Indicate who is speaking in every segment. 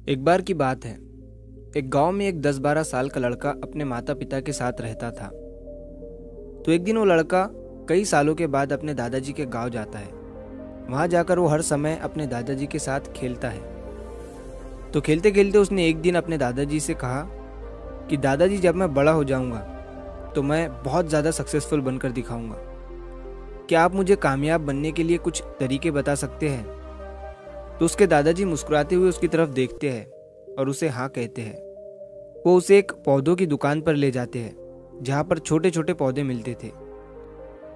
Speaker 1: एक बार की बात है। एक गांव में एक 10-12 साल का लड़का अपने माता पिता के साथ रहता था। तो एक दिन वो लड़का कई सालों के बाद अपने दादाजी के गांव जाता है। वहां जाकर वो हर समय अपने दादाजी के साथ खेलता है। तो खेलते खेलते उसने एक दिन अपने दादाजी से कहा कि दादाजी, जब मैं बड़ा हो जाऊंगा तो मैं बहुत ज़्यादा सक्सेसफुल बनकर दिखाऊंगा। क्या आप मुझे कामयाब बनने के लिए कुछ तरीके बता सकते हैं? तो उसके दादाजी मुस्कुराते हुए उसकी तरफ देखते हैं और उसे हाँ कहते हैं। वो उसे एक पौधों की दुकान पर ले जाते हैं जहाँ पर छोटे छोटे पौधे मिलते थे।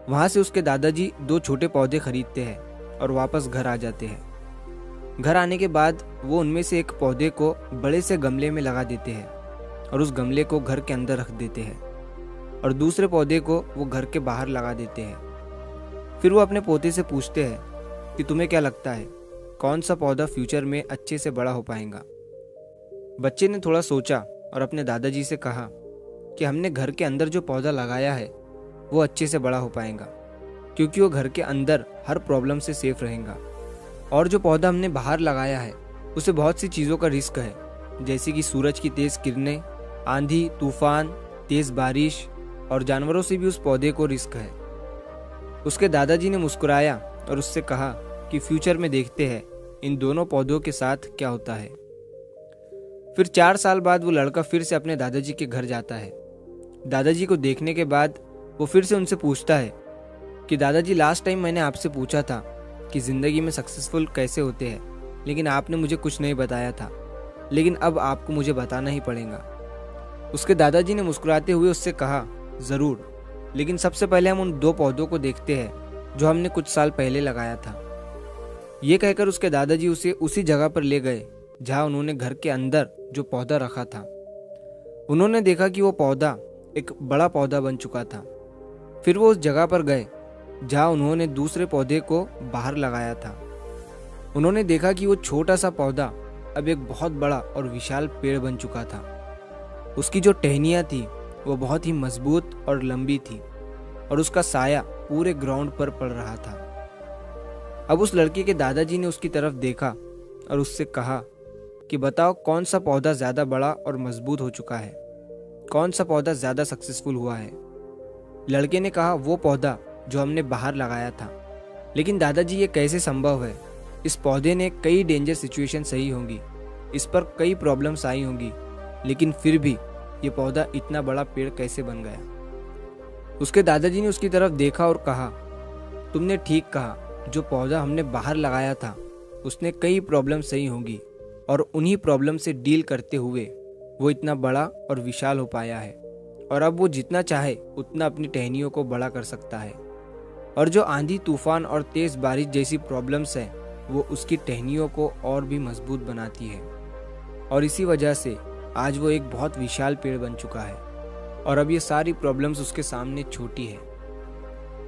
Speaker 1: वहाँ से उसके दादाजी 2 छोटे पौधे खरीदते हैं और वापस घर आ जाते हैं। घर आने के बाद वो उनमें से एक पौधे को बड़े से गमले में लगा देते हैं और उस गमले को घर के अंदर रख देते हैं और दूसरे पौधे को वो घर के बाहर लगा देते हैं। फिर वो अपने पोते से पूछते हैं कि तुम्हें क्या लगता है, कौन सा पौधा फ्यूचर में अच्छे से बड़ा हो पाएगा? बच्चे ने थोड़ा सोचा और अपने दादाजी से कहा कि हमने घर के अंदर जो पौधा लगाया है वो अच्छे से बड़ा हो पाएगा, क्योंकि वो घर के अंदर हर प्रॉब्लम से सेफ रहेगा। और जो पौधा हमने बाहर लगाया है उसे बहुत सी चीज़ों का रिस्क है, जैसे कि सूरज की तेज़ किरणें, आंधी तूफान, तेज़ बारिश और जानवरों से भी उस पौधे को रिस्क है। उसके दादाजी ने मुस्कुराया और उससे कहा कि फ्यूचर में देखते हैं इन दोनों पौधों के साथ क्या होता है। फिर 4 साल बाद वो लड़का फिर से अपने दादाजी के घर जाता है। दादाजी को देखने के बाद वो फिर से उनसे पूछता है कि दादाजी, लास्ट टाइम मैंने आपसे पूछा था कि ज़िंदगी में सक्सेसफुल कैसे होते हैं, लेकिन आपने मुझे कुछ नहीं बताया था, लेकिन अब आपको मुझे बताना ही पड़ेगा। उसके दादाजी ने मुस्कुराते हुए उससे कहा, ज़रूर, लेकिन सबसे पहले हम उन 2 पौधों को देखते हैं जो हमने कुछ साल पहले लगाया था। ये कहकर उसके दादाजी उसे उसी जगह पर ले गए जहाँ उन्होंने घर के अंदर जो पौधा रखा था। उन्होंने देखा कि वो पौधा एक बड़ा पौधा बन चुका था। फिर वो उस जगह पर गए जहाँ उन्होंने दूसरे पौधे को बाहर लगाया था। उन्होंने देखा कि वो छोटा सा पौधा अब एक बहुत बड़ा और विशाल पेड़ बन चुका था। उसकी जो टहनियाँ थी वो बहुत ही मजबूत और लंबी थी और उसका साया पूरे ग्राउंड पर पड़ रहा था। अब उस लड़के के दादाजी ने उसकी तरफ देखा और उससे कहा कि बताओ, कौन सा पौधा ज़्यादा बड़ा और मजबूत हो चुका है, कौन सा पौधा ज़्यादा सक्सेसफुल हुआ है? लड़के ने कहा, वो पौधा जो हमने बाहर लगाया था। लेकिन दादाजी, ये कैसे संभव है? इस पौधे ने कई डेंजर सिचुएशन सही होंगी, इस पर कई प्रॉब्लम्स आई होंगी, लेकिन फिर भी ये पौधा इतना बड़ा पेड़ कैसे बन गया? उसके दादाजी ने उसकी तरफ देखा और कहा, तुमने ठीक कहा, जो पौधा हमने बाहर लगाया था उसने कई प्रॉब्लम सही होंगी और उन्हीं प्रॉब्लम से डील करते हुए वो इतना बड़ा और विशाल हो पाया है और अब वो जितना चाहे उतना अपनी टहनियों को बड़ा कर सकता है। और जो आंधी तूफान और तेज़ बारिश जैसी प्रॉब्लम्स हैं वो उसकी टहनियों को और भी मजबूत बनाती है और इसी वजह से आज वो एक बहुत विशाल पेड़ बन चुका है और अब ये सारी प्रॉब्लम्स उसके सामने छोटी है।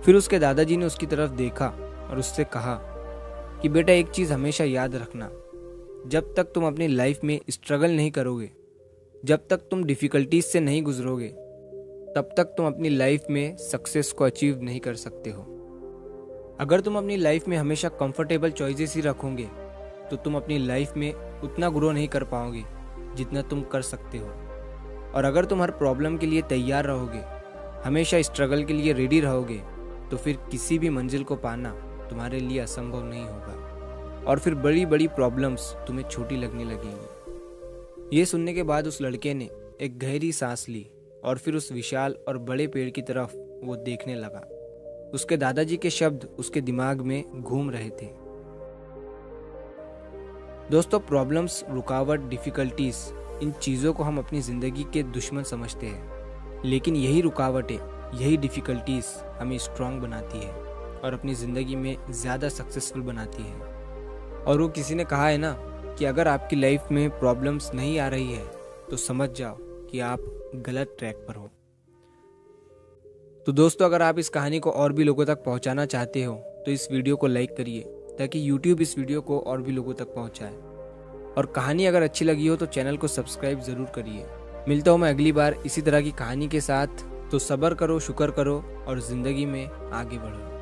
Speaker 1: फिर उसके दादाजी ने उसकी तरफ देखा और उससे कहा कि बेटा, एक चीज़ हमेशा याद रखना, जब तक तुम अपनी लाइफ में स्ट्रगल नहीं करोगे, जब तक तुम डिफ़िकल्टीज से नहीं गुजरोगे, तब तक तुम अपनी लाइफ में सक्सेस को अचीव नहीं कर सकते हो। अगर तुम अपनी लाइफ में हमेशा कंफर्टेबल चॉइसेस ही रखोगे तो तुम अपनी लाइफ में उतना ग्रो नहीं कर पाओगे जितना तुम कर सकते हो। और अगर तुम हर प्रॉब्लम के लिए तैयार रहोगे, हमेशा स्ट्रगल के लिए रेडी रहोगे, तो फिर किसी भी मंजिल को पाना तुम्हारे लिए असंभव नहीं होगा और फिर बड़ी बड़ी प्रॉब्लम्स तुम्हें छोटी लगने लगेंगी। ये सुनने के बाद उस लड़के ने एक गहरी सांस ली और फिर उस विशाल और बड़े पेड़ की तरफ वो देखने लगा। उसके दादाजी के शब्द उसके दिमाग में घूम रहे थे। दोस्तों, प्रॉब्लम्स, रुकावट, डिफ़िकल्टीज, इन चीज़ों को हम अपनी ज़िंदगी के दुश्मन समझते हैं, लेकिन यही रुकावटें, यही डिफ़िकल्टीज हमें स्ट्रांग बनाती है और अपनी ज़िंदगी में ज़्यादा सक्सेसफुल बनाती है। और वो किसी ने कहा है ना कि अगर आपकी लाइफ में प्रॉब्लम्स नहीं आ रही है तो समझ जाओ कि आप गलत ट्रैक पर हो। तो दोस्तों, अगर आप इस कहानी को और भी लोगों तक पहुंचाना चाहते हो तो इस वीडियो को लाइक करिए ताकि YouTube इस वीडियो को और भी लोगों तक पहुंचाए। और कहानी अगर अच्छी लगी हो तो चैनल को सब्सक्राइब ज़रूर करिए। मिलता हूँ मैं अगली बार इसी तरह की कहानी के साथ। तो सब्र करो, शुक्र करो और ज़िंदगी में आगे बढ़ो।